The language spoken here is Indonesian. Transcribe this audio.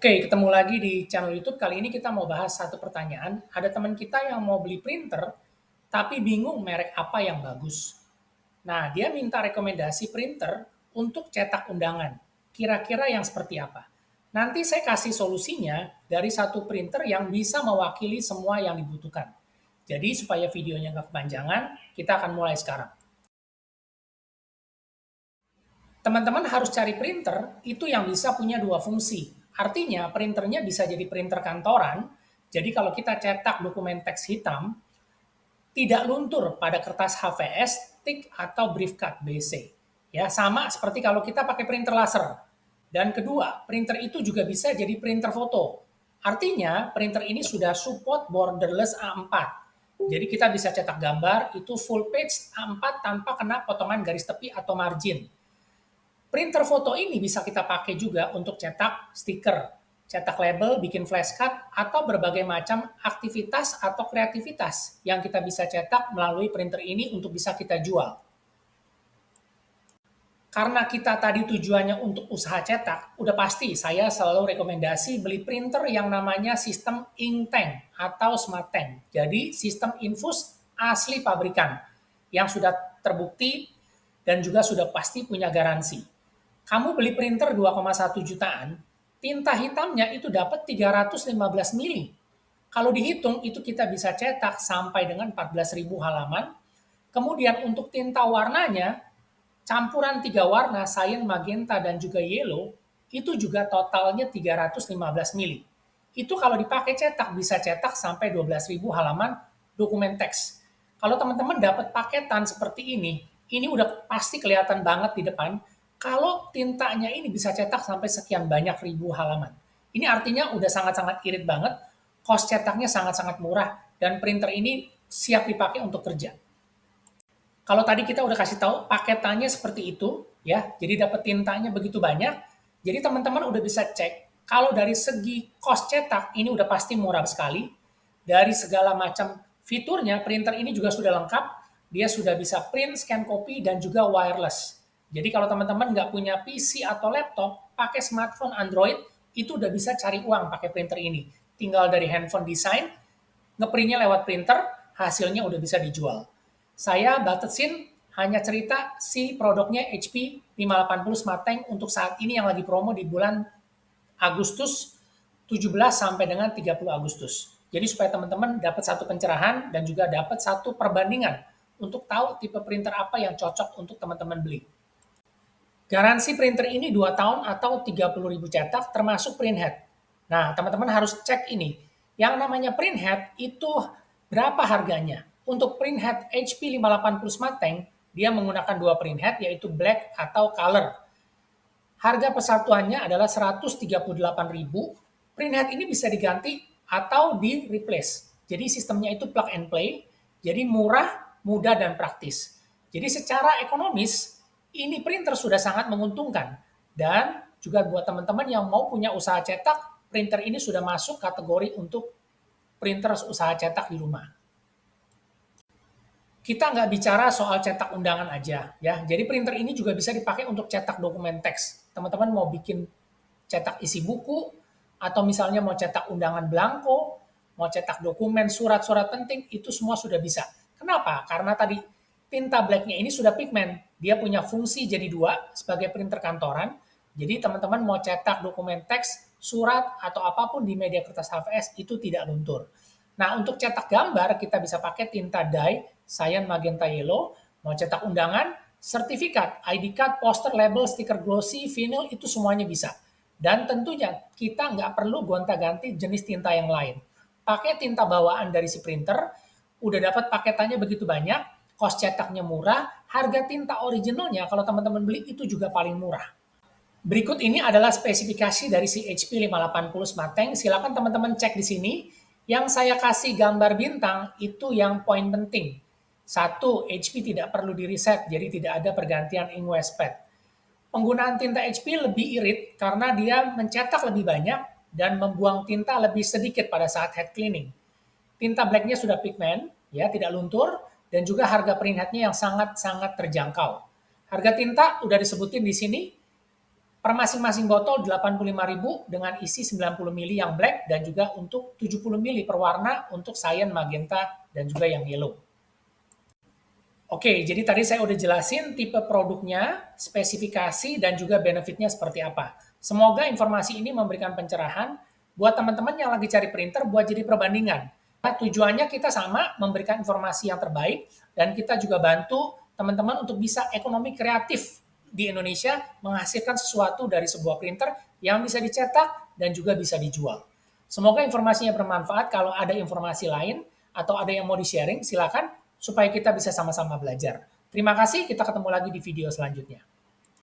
Oke, ketemu lagi di channel YouTube. Kali ini kita mau bahas satu pertanyaan. Ada teman kita yang mau beli printer, tapi bingung merek apa yang bagus. Nah, dia minta rekomendasi printer untuk cetak undangan. Kira-kira yang seperti apa? Nanti saya kasih solusinya dari satu printer yang bisa mewakili semua yang dibutuhkan. Jadi supaya videonya nggak kepanjangan, kita akan mulai sekarang. Teman-teman harus cari printer itu yang bisa punya dua fungsi. Artinya printernya bisa jadi printer kantoran, jadi kalau kita cetak dokumen teks hitam, tidak luntur pada kertas HVS, TIK, atau BriefCut BC. Ya, sama seperti kalau kita pakai printer laser. Dan kedua, printer itu juga bisa jadi printer foto. Artinya, printer ini sudah support borderless A4. Jadi kita bisa cetak gambar itu full page A4 tanpa kena potongan garis tepi atau margin. Printer foto ini bisa kita pakai juga untuk cetak stiker, cetak label, bikin flashcard, atau berbagai macam aktivitas atau kreativitas yang kita bisa cetak melalui printer ini untuk bisa kita jual. Karena kita tadi tujuannya untuk usaha cetak, udah pasti saya selalu rekomendasi beli printer yang namanya sistem Inktank atau Smart Tank. Jadi sistem infus asli pabrikan yang sudah terbukti dan juga sudah pasti punya garansi. Kamu beli printer 2,1 jutaan, tinta hitamnya itu dapat 315 mili. Kalau dihitung itu kita bisa cetak sampai dengan 14.000 halaman. Kemudian untuk tinta warnanya, campuran 3 warna, cyan, magenta, dan juga yellow, itu juga totalnya 315 mili. Itu kalau dipakai cetak, bisa cetak sampai 12.000 halaman dokumen teks. Kalau teman-teman dapat paketan seperti ini udah pasti kelihatan banget di depan, kalau tintanya ini bisa cetak sampai sekian banyak ribu halaman. Ini artinya udah sangat-sangat irit banget, cost cetaknya sangat-sangat murah, dan printer ini siap dipakai untuk kerja. Kalau tadi kita udah kasih tahu paketannya seperti itu, ya, jadi dapat tintanya begitu banyak, jadi teman-teman udah bisa cek, kalau dari segi cost cetak, ini udah pasti murah sekali, dari segala macam fiturnya, printer ini juga sudah lengkap, dia sudah bisa print, scan copy, dan juga wireless. Jadi kalau teman-teman nggak punya PC atau laptop, pakai smartphone Android, itu udah bisa cari uang pakai printer ini. Tinggal dari handphone design, ngeprintnya lewat printer, hasilnya udah bisa dijual. Saya batasin hanya cerita si produknya HP 580 Smart Tank untuk saat ini yang lagi promo di bulan Agustus 17 sampai dengan 30 Agustus. Jadi supaya teman-teman dapat satu pencerahan dan juga dapat satu perbandingan untuk tahu tipe printer apa yang cocok untuk teman-teman beli. Garansi printer ini 2 tahun atau 30.000 cetak termasuk printhead. Nah, teman-teman harus cek ini. Yang namanya printhead itu berapa harganya? Untuk printhead HP 580 Smart Tank, dia menggunakan dua printhead yaitu black atau color. Harga persatuannya adalah 138.000. Printhead ini bisa diganti atau di replace. Jadi sistemnya itu plug and play, jadi murah, mudah, dan praktis. Jadi secara ekonomis, ini printer sudah sangat menguntungkan. Dan juga buat teman-teman yang mau punya usaha cetak, printer ini sudah masuk kategori untuk printer usaha cetak di rumah. Kita nggak bicara soal cetak undangan aja, ya. Jadi printer ini juga bisa dipakai untuk cetak dokumen teks. Teman-teman mau bikin cetak isi buku, atau misalnya mau cetak undangan blanko, mau cetak dokumen, surat-surat penting, itu semua sudah bisa. Kenapa? Karena tadi tinta blacknya ini sudah pigmen. Dia punya fungsi jadi dua sebagai printer kantoran. Jadi teman-teman mau cetak dokumen teks, surat, atau apapun di media kertas HVS itu tidak luntur. Nah, untuk cetak gambar kita bisa pakai tinta dye, cyan, magenta, yellow. Mau cetak undangan, sertifikat, ID card, poster, label, stiker glossy, vinyl, itu semuanya bisa. Dan tentunya kita nggak perlu gonta-ganti jenis tinta yang lain. Pakai tinta bawaan dari si printer, udah dapat paketannya begitu banyak, cost cetaknya murah, harga tinta originalnya kalau teman-teman beli itu juga paling murah. Berikut ini adalah spesifikasi dari si HP 580 Smart Tank. Silakan teman-teman cek di sini. Yang saya kasih gambar bintang itu yang poin penting. Satu, HP tidak perlu di-reset, jadi tidak ada pergantian ink waste pad. Penggunaan tinta HP lebih irit karena dia mencetak lebih banyak dan membuang tinta lebih sedikit pada saat head cleaning. Tinta blacknya sudah pigmen, ya tidak luntur, dan juga harga printheadnya yang sangat-sangat terjangkau. Harga tinta udah disebutin di sini, Per masing-masing botol 85.000 dengan isi 90 ml yang black dan juga untuk 70 ml per warna untuk cyan, magenta, dan juga yang yellow. Oke, jadi tadi saya udah jelasin tipe produknya, spesifikasi, dan juga benefitnya seperti apa. Semoga informasi ini memberikan pencerahan buat teman-teman yang lagi cari printer buat jadi perbandingan. Nah, tujuannya kita sama, memberikan informasi yang terbaik, dan kita juga bantu teman-teman untuk bisa ekonomi kreatif di Indonesia menghasilkan sesuatu dari sebuah printer yang bisa dicetak dan juga bisa dijual. Semoga informasinya bermanfaat. Kalau ada informasi lain atau ada yang mau di-sharing, silakan supaya kita bisa sama-sama belajar. Terima kasih, kita ketemu lagi di video selanjutnya.